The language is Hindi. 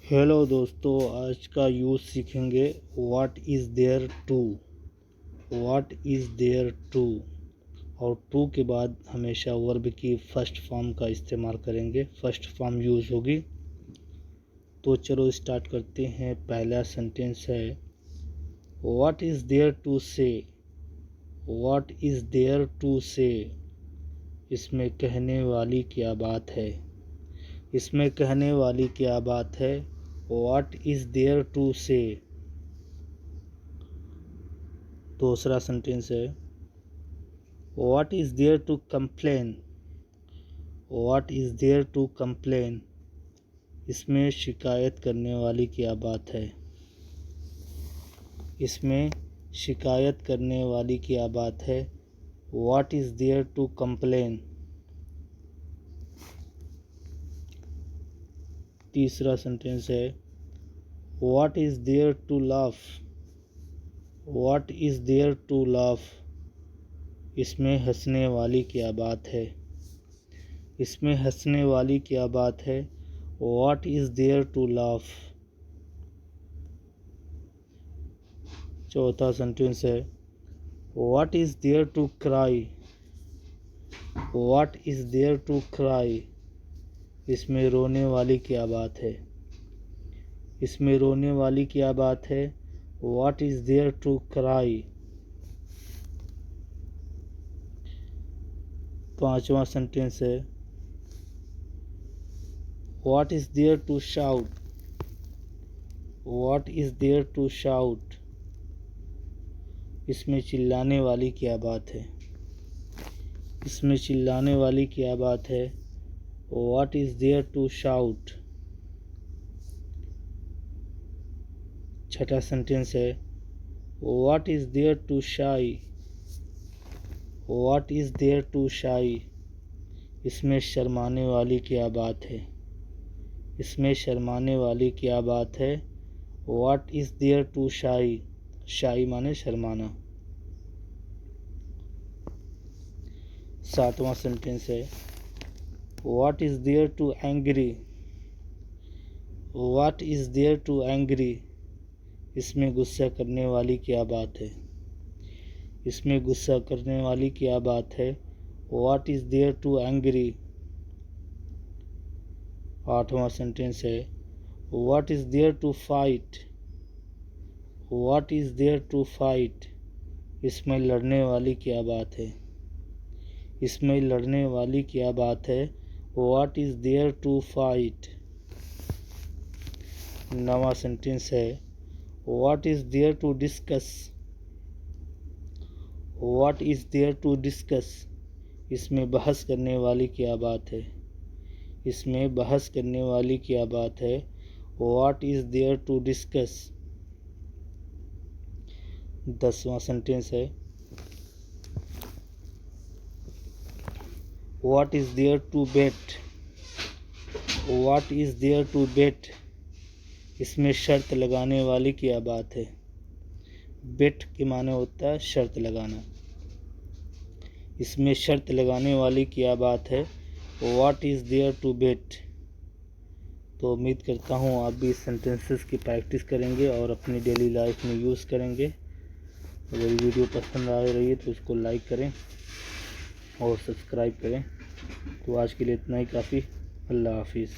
हेलो दोस्तों, आज का यूज़ सीखेंगे what is there to. What is there to और टू के बाद हमेशा वर्ब की फर्स्ट फॉर्म का इस्तेमाल करेंगे, फर्स्ट फॉर्म यूज़ होगी। तो चलो स्टार्ट करते हैं। पहला सेंटेंस है व्हाट इज़ देयर टू से। व्हाट इज़ देयर टू से, इसमें कहने वाली क्या बात है। इसमें कहने वाली क्या बात है। What is there to say। दूसरा सेंटेंस है What is there to complain। What is there to complain, इसमें शिकायत करने वाली क्या बात है। इसमें शिकायत करने वाली क्या बात है। What is there to complain। तीसरा सेंटेंस है What is there to laugh। What is there to laugh, इसमें हंसने वाली क्या बात है। इसमें हंसने वाली क्या बात है। What is there to laugh। चौथा सेंटेंस है What is there to cry। What is there to cry, इसमें रोने वाली क्या बात है। इसमें रोने वाली क्या बात है। What is there to cry। पांचवा सेंटेंस है What is there to shout। What is there to shout, इसमें चिल्लाने वाली क्या बात है। इसमें चिल्लाने वाली क्या बात है। What is there to shout। छठा सेंटेंस है What is there to shy। What is there to shy, इसमें शर्माने वाली क्या बात है। इसमें शर्माने वाली क्या बात है। What is there to shy। shy माने शर्माना। सातवां सेंटेंस है What is there to angry। What is there to angry, इसमें गुस्सा करने वाली क्या बात है। इसमें गुस्सा करने वाली क्या बात है। What is there to angry। आठवां सेंटेंस है What is there to fight। What is there to fight, इसमें लड़ने वाली क्या बात है। इसमें लड़ने वाली क्या बात है। What is there to fight। नवा सेंटेंस है What is there to discuss। What is there to discuss, इसमें बहस करने वाली क्या बात है। इसमें बहस करने वाली क्या बात है। What is there to discuss। दसवां सेंटेंस है What is there to bet। What is there to bet, इसमें शर्त लगाने वाली क्या बात है। बेट के माने होता है शर्त लगाना। इसमें शर्त लगाने वाली क्या बात है। What is there to bet। तो उम्मीद करता हूँ आप भी इस सेंटेंसेस की प्रैक्टिस करेंगे और अपनी डेली लाइफ में यूज़ करेंगे। अगर वीडियो पसंद आ रही है तो उसको लाइक करें और सब्सक्राइब करें। तो आज के लिए इतना ही काफ़ी। अल्लाह हाफिज़।